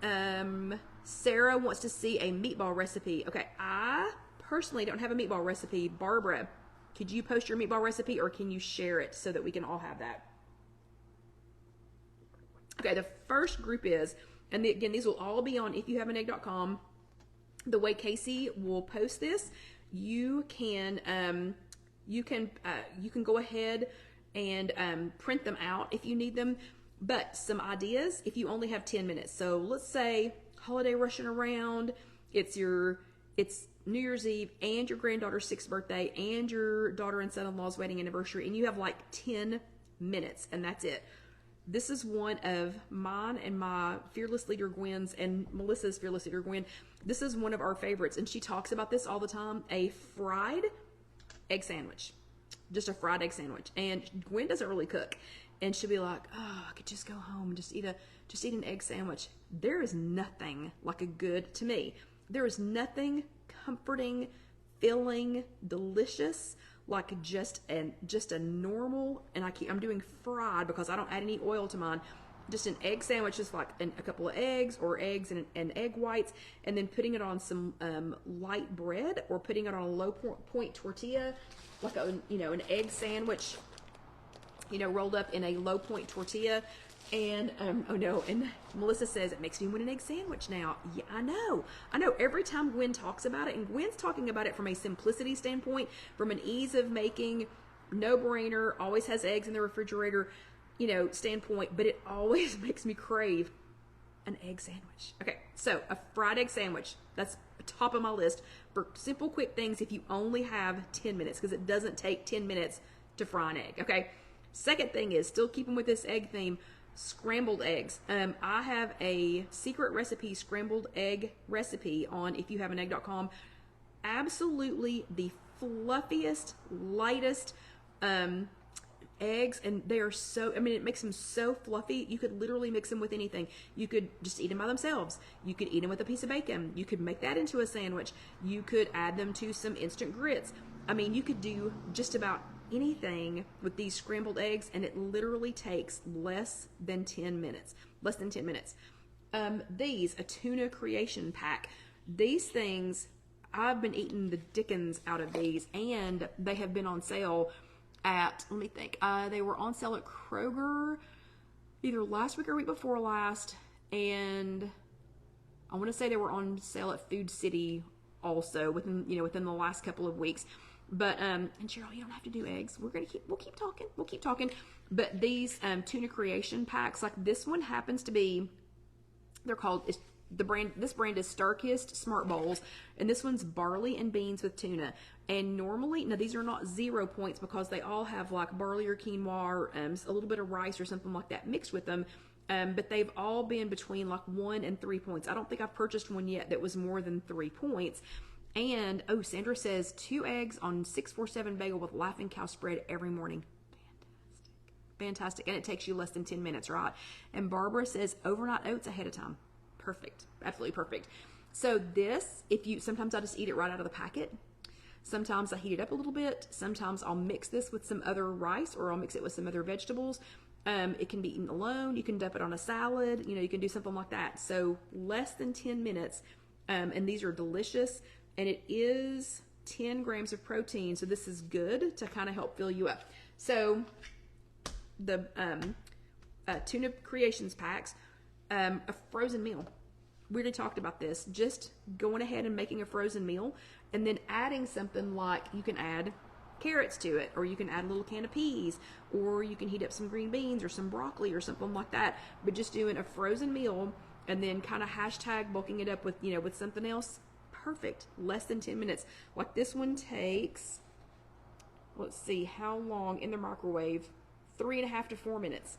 S1: Sarah wants to see a meatball recipe. Okay, I personally don't have a meatball recipe. Barbara, could you post your meatball recipe, or can you share it so that we can all have that? Okay, the first group is, and again, these will all be on IfYouHaveAnEgg.com. The way Casey will post this, you can go ahead and print them out if you need them. But some ideas, if you only have 10 minutes. So let's say holiday rushing around, it's New Year's Eve and your granddaughter's 6th birthday and your daughter and son-in-law's wedding anniversary, and you have like 10 minutes, and that's it. This is one of mine and my fearless leader Gwen's, and Melissa's fearless leader Gwen. This is one of our favorites, and she talks about this all the time: a fried egg sandwich. Just a fried egg sandwich. And Gwen doesn't really cook, and she'll be like, oh, I could just go home and just eat an egg sandwich. There is nothing to me, there is nothing comforting, filling, delicious like just a normal, and I'm doing fried because I don't add any oil to mine, just an egg sandwich, just like a couple of eggs or eggs and egg whites, and then putting it on some light bread, or putting it on a low point tortilla, like an egg sandwich, rolled up in a low point tortilla. And, oh no, and Melissa says, it makes me want an egg sandwich now. Yeah, I know. Every time Gwen talks about it, and Gwen's talking about it from a simplicity standpoint, from an ease of making, no-brainer, always has eggs in the refrigerator, standpoint, but it always makes me crave an egg sandwich. Okay, so a fried egg sandwich, that's top of my list for simple, quick things if you only have 10 minutes, because it doesn't take 10 minutes to fry an egg, okay? Second thing is, still keeping with this egg theme, scrambled eggs. I have a secret recipe, scrambled egg recipe on IfYouHaveAnEgg.com. Absolutely the fluffiest, lightest eggs, and they are so, it makes them so fluffy. You could literally mix them with anything. You could just eat them by themselves. You could eat them with a piece of bacon. You could make that into a sandwich. You could add them to some instant grits. You could do just about anything with these scrambled eggs, and it literally takes less than 10 minutes. These, a tuna creation pack. These things, I've been eating the dickens out of these, and they have been on sale at, let me think, they were on sale at Kroger either last week or week before last, and I want to say they were on sale at Food City also within the last couple of weeks. But and Cheryl, you don't have to do eggs. We'll keep talking. But these tuna creation packs, like this one happens to be, they're called, this brand is Starkist Smart Bowls, and this one's barley and beans with tuna. And normally, now these are not 0 points because they all have like barley or quinoa or a little bit of rice or something like that mixed with them. But they've all been between like 1 and 3 points. I don't think I've purchased one yet that was more than 3 points. And, oh, Sandra says 2 eggs on 647 bagel with Laughing Cow spread every morning. Fantastic. And it takes you less than 10 minutes, right? And Barbara says overnight oats ahead of time. Perfect. Absolutely perfect. So this, sometimes I just eat it right out of the packet. Sometimes I heat it up a little bit. Sometimes I'll mix this with some other rice, or I'll mix it with some other vegetables. It can be eaten alone. You can dump it on a salad. You can do something like that. So less than 10 minutes. And these are delicious. And it is 10 grams of protein, so this is good to kind of help fill you up. So the tuna creations packs, a frozen meal. We already talked about this. Just going ahead and making a frozen meal, and then adding something like, you can add carrots to it, or you can add a little can of peas, or you can heat up some green beans or some broccoli or something like that. But just doing a frozen meal and then kind of hashtag bulking it up with with something else. Perfect. Less than 10 minutes. Like this one takes, let's see, how long in the microwave? 3.5 to 4 minutes.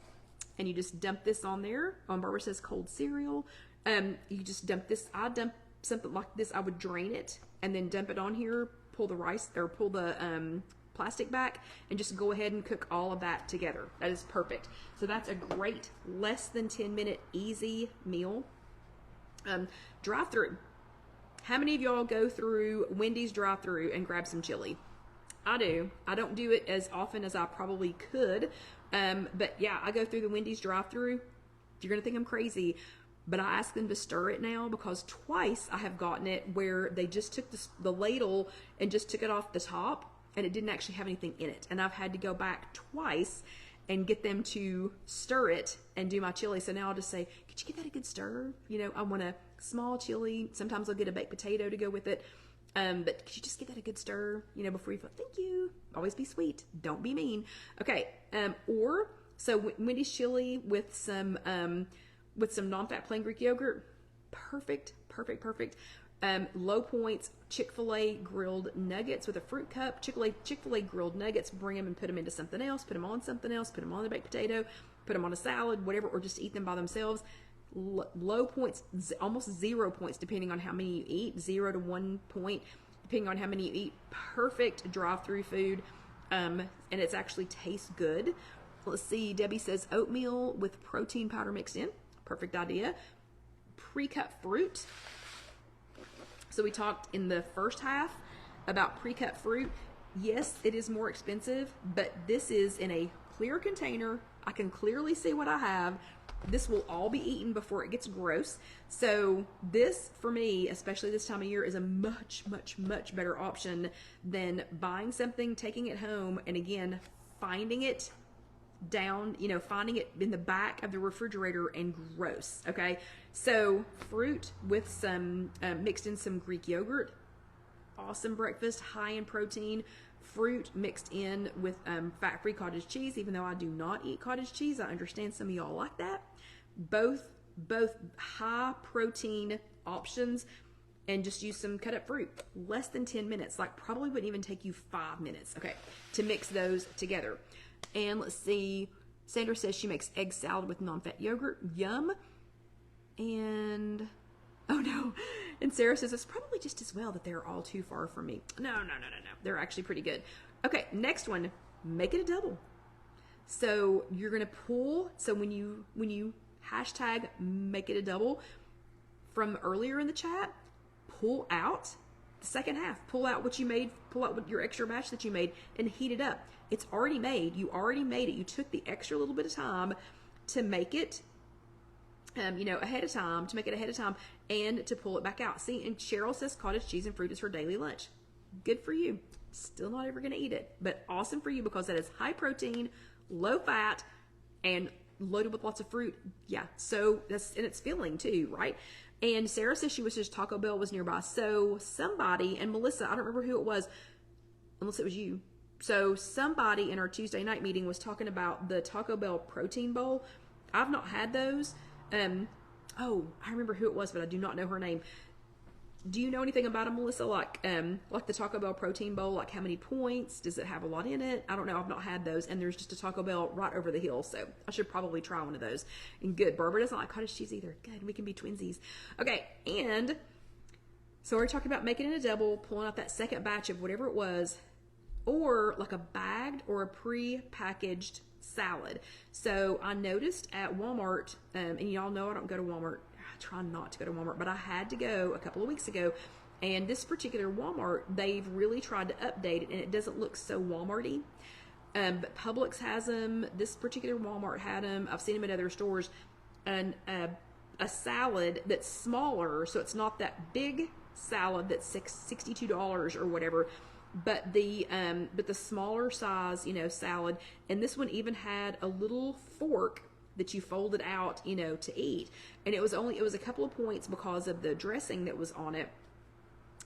S1: And you just dump this on there. Barbara says cold cereal. You just dump this. I dump something like this. I would drain it and then dump it on here, pull the rice or pull the plastic back, and just go ahead and cook all of that together. That is perfect. So that's a great less than 10 minute easy meal. Drive-through. How many of y'all go through Wendy's drive-through and grab some chili? I do. I don't do it as often as I probably could. But yeah, I go through the Wendy's drive-through. You're going to think I'm crazy, but I ask them to stir it now, because twice I have gotten it where they just took the ladle and just took it off the top, and it didn't actually have anything in it. And I've had to go back twice and get them to stir it and do my chili. So now I'll just say, could you give that a good stir? I want a small chili. Sometimes I'll get a baked potato to go with it. But could you just give that a good stir, before you put, thank you. Always be sweet. Don't be mean. Okay. So Wendy's chili with some non-fat plain Greek yogurt. Perfect. Low points, Chick-fil-A grilled nuggets with a fruit cup. Chick-fil-A grilled nuggets, bring them and put them into something else, put them on something else, put them on the baked potato, put them on a salad, whatever, or just eat them by themselves. Low points, almost 0 points, depending on how many you eat, 0 to 1 point, depending on how many you eat. Perfect drive-through food, and it's actually tastes good. Let's see, Debbie says oatmeal with protein powder mixed in. Perfect idea. Pre-cut fruit. So we talked in the first half about pre-cut fruit. Yes, it is more expensive, but this is in a clear container. I can clearly see what I have. This will all be eaten before it gets gross. So this, for me, especially this time of year, is a much, much, much better option than buying something, taking it home, and again, finding it down, you know, finding it in the back of the refrigerator and gross. Okay. So fruit with some, mixed in some Greek yogurt, awesome breakfast, high in protein. Fruit mixed in with fat-free cottage cheese, even though I do not eat cottage cheese. I understand some of y'all like that. Both high protein options, and just use some cut up fruit. Less than 10 minutes, like probably wouldn't even take you 5 minutes, okay, to mix those together. And let's see, Sandra says she makes egg salad with non-fat yogurt. Yum. And oh no. And Sarah says it's probably just as well that they're all too far from me. No. They're actually pretty good. Okay, next one, make it a double. So you're gonna pull, so when you hashtag make it a double from earlier in the chat, pull out the second half. Pull out what you made, pull out your extra batch that you made and heat it up. It's already made. You already made it. You took the extra little bit of time to make it ahead of time, and to pull it back out. See, and Cheryl says cottage cheese and fruit is her daily lunch. Good for you. Still not ever going to eat it, but awesome for you because that is high protein, low fat, and loaded with lots of fruit. Yeah, so and it's filling too, right? And Sarah says she wishes Taco Bell was nearby. So somebody, and Melissa, I don't remember who it was, unless it was you. So somebody in our Tuesday night meeting was talking about the Taco Bell protein bowl. I've not had those. I remember who it was, but I do not know her name. Do you know anything about them, Melissa? Like the Taco Bell protein bowl, like how many points? Does it have a lot in it? I don't know. I've not had those. And there's just a Taco Bell right over the hill. So I should probably try one of those. And good. Barbara doesn't like cottage cheese either. Good. We can be twinsies. Okay. And so we're talking about making it a double, pulling out that second batch of whatever it was, or like a bagged or a pre-packaged salad. So I noticed at Walmart, and y'all know I don't go to Walmart. I try not to go to Walmart, but I had to go a couple of weeks ago. And this particular Walmart, they've really tried to update it, and it doesn't look so Walmart-y. But Publix has them. This particular Walmart had them. I've seen them at other stores. And a salad that's smaller, so it's not that big salad that's $62 or whatever. But the smaller size, salad, and this one even had a little fork that you folded out, to eat. And it was a couple of points because of the dressing that was on it,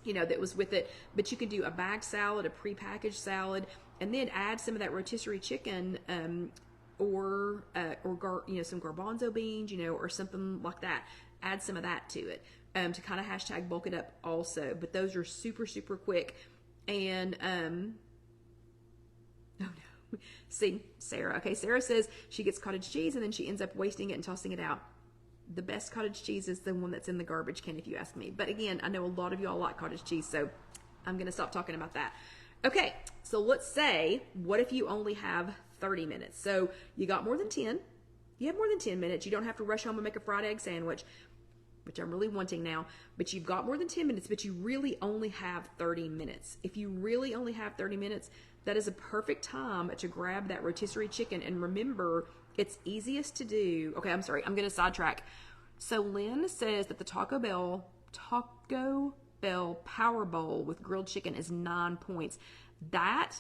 S1: that was with it. But you could do a bagged salad, a prepackaged salad, and then add some of that rotisserie chicken, or some garbanzo beans, or something like that. Add some of that to it, to kind of hashtag bulk it up also. But those are super, super quick. And, oh no. See, Sarah. Okay, Sarah says she gets cottage cheese and then she ends up wasting it and tossing it out. The best cottage cheese is the one that's in the garbage can, if you ask me. But again, I know a lot of y'all like cottage cheese, so I'm going to stop talking about that. Okay, so let's say, what if you only have 30 minutes? So you got more than 10. You have more than 10 minutes. You don't have to rush home and make a fried egg sandwich, which I'm really wanting now, but you've got more than 10 minutes, but you really only have 30 minutes. If you really only have 30 minutes, that is a perfect time to grab that rotisserie chicken. And remember, it's easiest to do. Okay, I'm sorry, I'm going to sidetrack. So Lynn says that the Taco Bell Power Bowl with grilled chicken is 9 points. That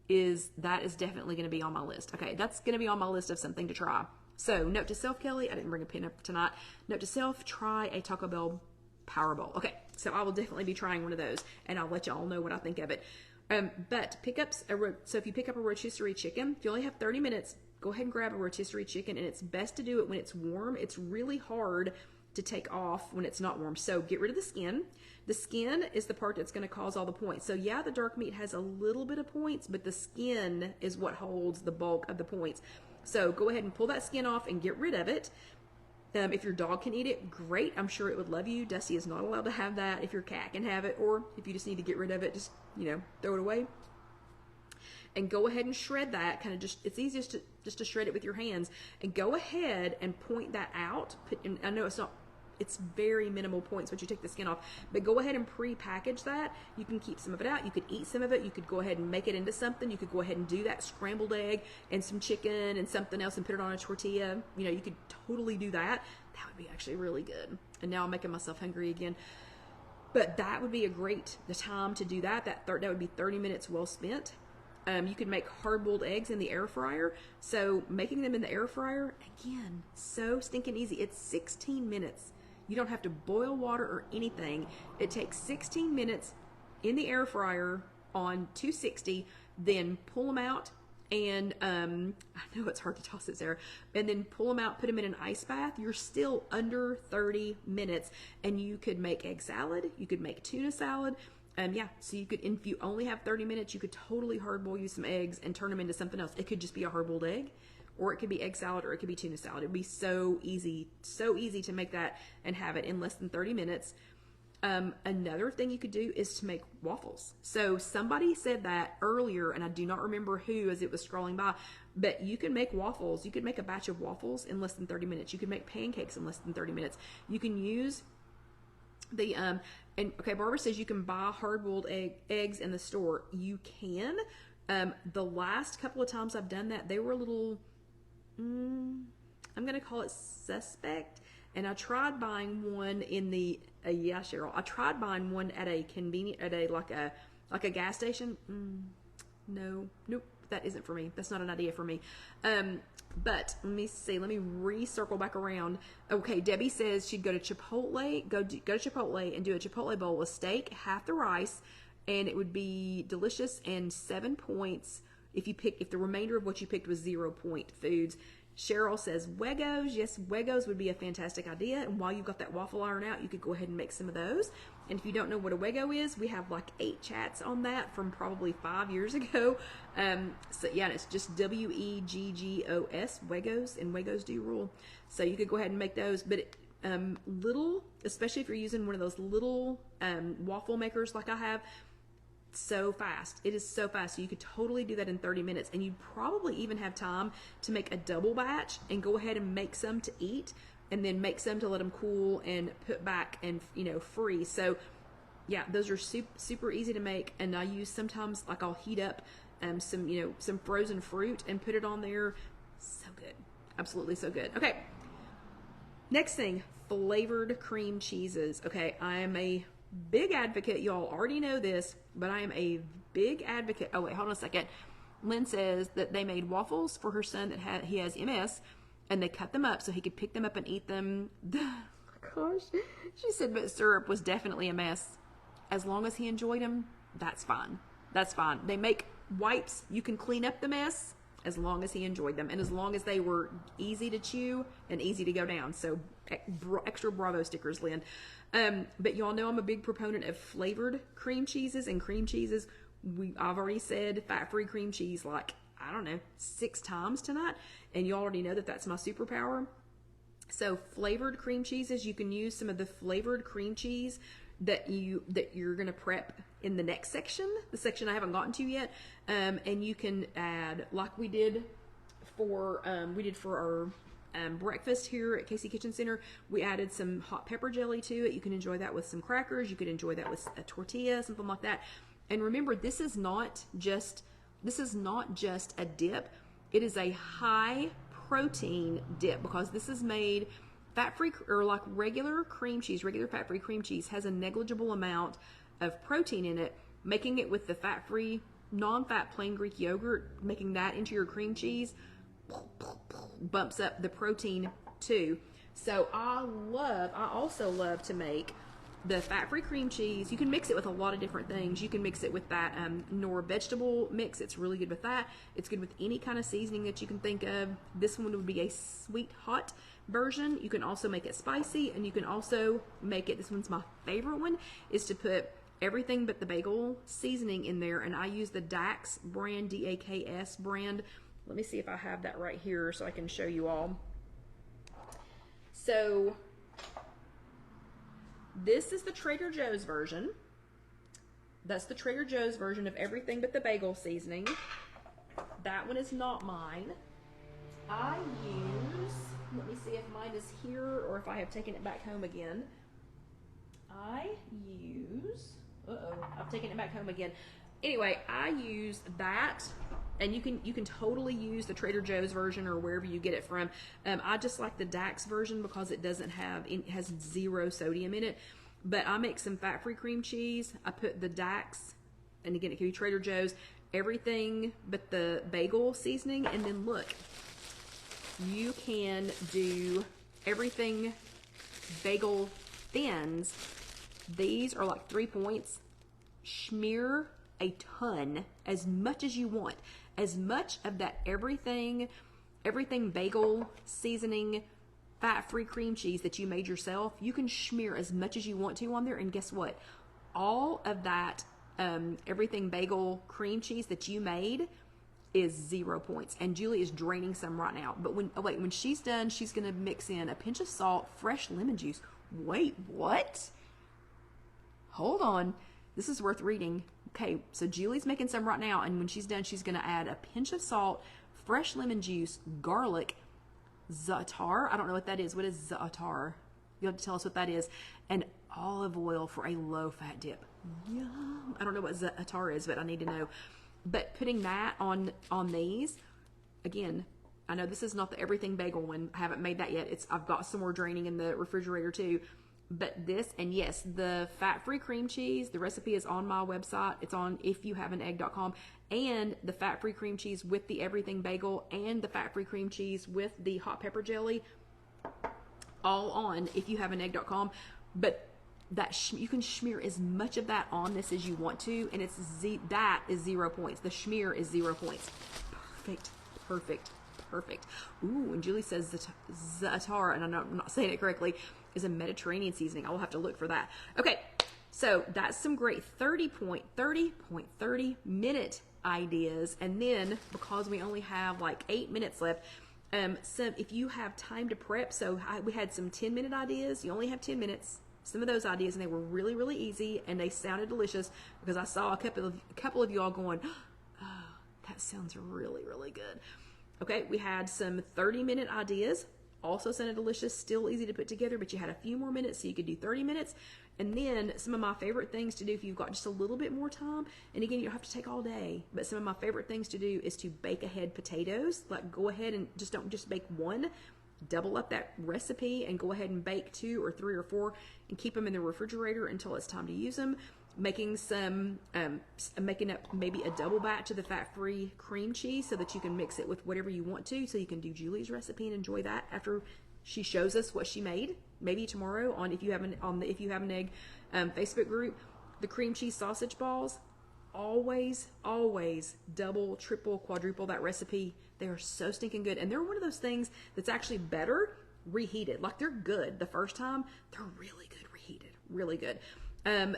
S1: is definitely going to be on my list. Okay, that's going to be on my list of something to try. So, note to self, Kelly, I didn't bring a pen up tonight. Note to self, try a Taco Bell Power Bowl. Okay, so I will definitely be trying one of those, and I'll let y'all know what I think of it. But so if you pick up a rotisserie chicken, if you only have 30 minutes, go ahead and grab a rotisserie chicken, and it's best to do it when it's warm. It's really hard to take off when it's not warm. So get rid of the skin. The skin is the part that's going to cause all the points. So yeah, the dark meat has a little bit of points, but the skin is what holds the bulk of the points. So go ahead and pull that skin off and get rid of it. If your dog can eat it, great. I'm sure it would love you. Dusty is not allowed to have that. If your cat can have it, or if you just need to get rid of it, just, throw it away. And go ahead and shred that. It's easiest to shred it with your hands. And go ahead and point that out. I know it's very minimal points once you take the skin off, but go ahead and pre-package that. You can keep some of it out. You could eat some of it. You could go ahead and make it into something. You could go ahead and do that scrambled egg and some chicken and something else and put it on a tortilla. You could totally do that. That would be actually really good. And now I'm making myself hungry again. But that would be the time to do that. That would be 30 minutes well spent. You could make hard-boiled eggs in the air fryer. So making them in the air fryer, again, so stinking easy. It's 16 minutes. You don't have to boil water or anything. It takes 16 minutes in the air fryer on 260, then pull them out. And I know it's hard to toss it, Sarah. And then pull them out, put them in an ice bath. You're still under 30 minutes. And you could make egg salad. You could make tuna salad. Yeah, so you could, if you only have 30 minutes, you could totally hard boil you some eggs and turn them into something else. It could just be a hard boiled egg, or it could be egg salad, or it could be tuna salad. It'd be so easy to make that and have it in less than 30 minutes. Another thing you could do is to make waffles. So somebody said that earlier, and I do not remember who as it was scrolling by, but you can make waffles. You could make a batch of waffles in less than 30 minutes. You can make pancakes in less than 30 minutes. You can use the, and okay, Barbara says you can buy hard-boiled eggs in the store. You can. The last couple of times I've done that, they were a little, I'm going to call it suspect. And I tried buying one in the, yeah, Cheryl, I tried buying one at a convenient, like a gas station. No, nope, that isn't for me. That's not an idea for me. But let me see, let me recircle back around. Okay, Debbie says she'd go to Chipotle, go to Chipotle and do a Chipotle bowl with steak, half the rice, and it would be delicious, and 7 points if the remainder of what you picked was 0 point foods. Cheryl says Wegos. Yes, Wegos would be a fantastic idea. And while you've got that waffle iron out, you could go ahead and make some of those. And if you don't know what a Wego is, we have like 8 chats on that from probably 5 years ago. So yeah, it's just Weggos, Wegos, and Wegos do rule. So you could go ahead and make those. But little, especially if you're using one of those little waffle makers like I have, so fast. It is so fast. So you could totally do that in 30 minutes, and you'd probably even have time to make a double batch and go ahead and make some to eat, and then make some to let them cool and put back and, you know, freeze. So yeah, those are super easy to make. And I use sometimes, like, I'll heat up some frozen fruit and put it on there. So good. Absolutely so good. Okay. Next thing, flavored cream cheeses. Okay. I am a big advocate. Y'all already know this, but I am a big advocate. Oh wait, hold on a second. Lynn says that they made waffles for her son that he has MS, and they cut them up so he could pick them up and eat them. Gosh, she said, but syrup was definitely a mess. As long as he enjoyed them, that's fine. That's fine. They make wipes. You can clean up the mess as long as he enjoyed them, and as long as they were easy to chew and easy to go down. So extra bravo stickers, Lynn. But y'all know I'm a big proponent of flavored cream cheeses, and cream cheeses, I've already said fat-free cream cheese like, I don't know, 6 times tonight, and you already know that that's my superpower. So flavored cream cheeses, you can use some of the flavored cream cheese that you're going to prep in the next section, the section I haven't gotten to yet. And you can add, like we did for our breakfast here at Casey Kitchen Center, we added some hot pepper jelly to it. You can enjoy that with some crackers. You could enjoy that with a tortilla, something like that. And remember, this is not just a dip. It is a high protein dip, because this is made fat-free, or like regular cream cheese, regular fat-free cream cheese has a negligible amount of protein in it. Making it with the fat-free, non-fat plain Greek yogurt, making that into your cream cheese, bumps up the protein too. So I also love to make the fat-free cream cheese. You can mix it with a lot of different things. You can mix it with that Knorr vegetable mix. It's really good with that. It's good with any kind of seasoning that you can think of. This one would be a sweet hot version. You can also make it spicy, and you can also make it, this one's my favorite one, is to put everything but the bagel seasoning in there. And I use the Dax brand, D-A-K-S brand. Let me see if I have that right here so I can show you all. So this is the Trader Joe's version. That's the Trader Joe's version of everything but the bagel seasoning. That one is not mine. I use, let me see if mine is here or if I have taken it back home again. I use, I've taken it back home again. Anyway, I use that, and you can totally use the Trader Joe's version or wherever you get it from. I just like the Dax version because it has 0 sodium in it. But I make some fat-free cream cheese. I put the Dax, and again, it can be Trader Joe's, everything but the bagel seasoning. And then look, you can do everything bagel thins. These are like 3 points. Smear a ton, as much as you want, as much of that everything bagel seasoning, fat-free cream cheese that you made yourself. You can smear as much as you want to on there, and guess what? All of that everything bagel cream cheese that you made is 0 points, and Julie is draining some right now. But when she's done, she's gonna mix in a pinch of salt, fresh lemon juice. Wait, what? Hold on, this is worth reading. Okay, so Julie's making some right now, and when she's done, she's gonna add a pinch of salt, fresh lemon juice, garlic, za'atar. I don't know what that is. What is za'atar? You'll have to tell us what that is. And olive oil for a low-fat dip. Yum. I don't know what za'atar is, but I need to know. But putting that on these, again, I know this is not the everything bagel one. I haven't made that yet. I've got some more draining in the refrigerator too. But this, and yes, the fat-free cream cheese, the recipe is on my website. It's on IfYouHaveAnEgg.com. And the fat-free cream cheese with the everything bagel and the fat-free cream cheese with the hot pepper jelly, all on IfYouHaveAnEgg.com. But that you can smear as much of that on this as you want to, and that is 0 points. The smear is 0 points. Perfect, perfect, perfect. Ooh, and Julie says za'atar, and I'm not saying it correctly, is a Mediterranean seasoning. I will have to look for that. Okay, so that's some great 30 minute ideas. And then, because we only have like 8 minutes left, if you have time to prep, so we had some 10-minute ideas. You only have 10 minutes. Some of those ideas, and they were really, really easy, and they sounded delicious, because I saw a couple of you all going, oh, that sounds really, really good. Okay, we had some 30-minute ideas. Also sounded delicious, still easy to put together, but you had a few more minutes, so you could do 30 minutes. And then some of my favorite things to do if you've got just a little bit more time, and again, you don't have to take all day, but some of my favorite things to do is to bake ahead potatoes. Like, go ahead and don't just bake one, double up that recipe and go ahead and bake 2 or 3 or 4 and keep them in the refrigerator until it's time to use them. Making up maybe a double batch of the fat-free cream cheese so that you can mix it with whatever you want to, so you can do Julie's recipe and enjoy that after she shows us what she made. Maybe tomorrow on the If You Have an Egg Facebook group. The cream cheese sausage balls, always double, triple, quadruple that recipe. They are so stinking good, and they're one of those things that's actually better reheated. Like, they're good the first time, they're really good reheated, really good.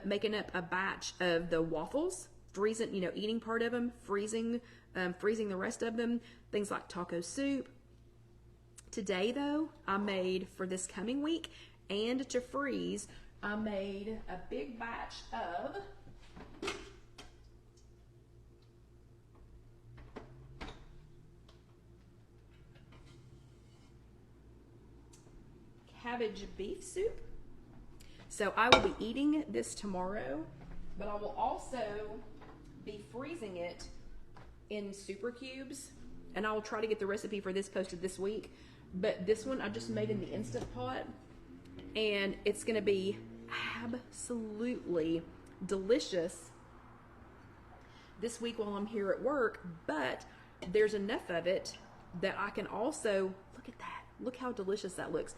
S1: Making up a batch of the waffles, freezing, eating part of them, freezing the rest of them, things like taco soup. Today, though, I made, for this coming week and to freeze, I made a big batch of cabbage beef soup. So I will be eating this tomorrow, but I will also be freezing it in super cubes, and I will try to get the recipe for this posted this week. But this one I just made in the Instant Pot, and it's going to be absolutely delicious this week while I'm here at work. But there's enough of it that I can also, look at that, look how delicious that looks.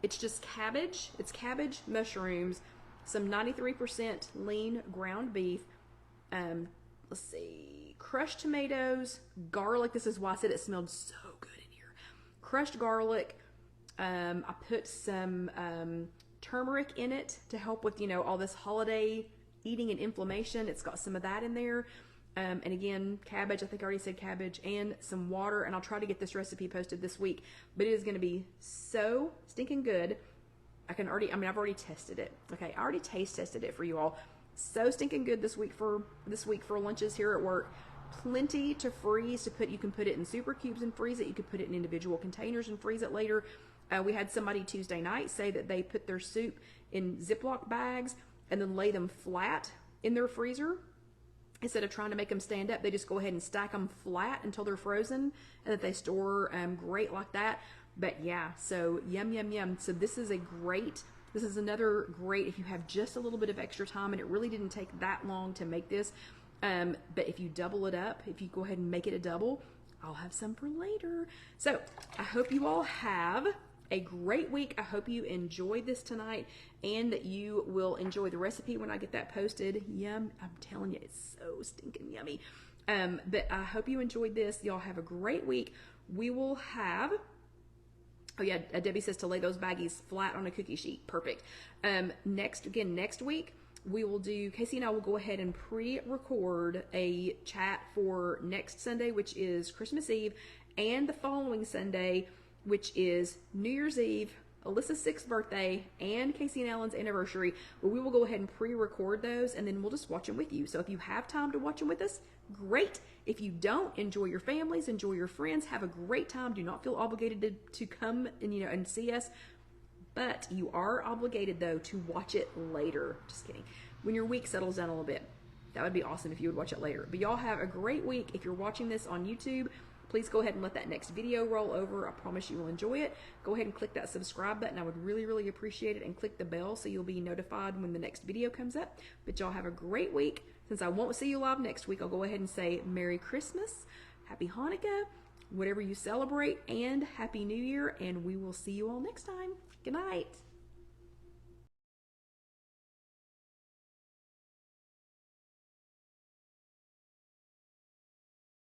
S1: It's just cabbage. It's cabbage, mushrooms, some 93% lean ground beef. Let's see, crushed tomatoes, garlic. This is why I said it smelled so good in here. Crushed garlic. I put some turmeric in it to help with, all this holiday eating and inflammation. It's got some of that in there. And again, cabbage, I think I already said cabbage, and some water, and I'll try to get this recipe posted this week. But it is going to be so stinking good. I've already tested it. Okay, I already taste tested it for you all. So stinking good this week for lunches here at work. Plenty to freeze to put. You can put it in super cubes and freeze it. You could put it in individual containers and freeze it later. We had somebody Tuesday night say that they put their soup in Ziploc bags and then lay them flat in their freezer. Instead of trying to make them stand up, they just go ahead and stack them flat until they're frozen, and that they store great like that. But yeah, so yum, yum, yum. So this is another great, if you have just a little bit of extra time, and it really didn't take that long to make this. But if you double it up, if you go ahead and make it a double, I'll have some for later. So I hope you all have a great week. I hope you enjoyed this tonight and that you will enjoy the recipe when I get that posted. Yum. I'm telling you, it's so stinking yummy. But I hope you enjoyed this. Y'all have a great week. We will have, oh yeah, Debbie says to lay those baggies flat on a cookie sheet. Perfect. Next week, we will do, Casey and I will go ahead and pre-record a chat for next Sunday, which is Christmas Eve, and the following Sunday, which is New Year's Eve, Alyssa's 6th birthday, and Casey and Ellen's anniversary. But we will go ahead and pre-record those, and then we'll just watch them with you. So if you have time to watch them with us, great. If you don't, enjoy your families, enjoy your friends, have a great time. Do not feel obligated to come and and see us. But you are obligated, though, to watch it later. Just kidding. When your week settles down a little bit. That would be awesome if you would watch it later. But y'all have a great week. If you're watching this on YouTube, please go ahead and let that next video roll over. I promise you will enjoy it. Go ahead and click that subscribe button. I would really, really appreciate it. And click the bell so you'll be notified when the next video comes up. But y'all have a great week. Since I won't see you live next week, I'll go ahead and say Merry Christmas, Happy Hanukkah, whatever you celebrate, and Happy New Year. And we will see you all next time. Good night.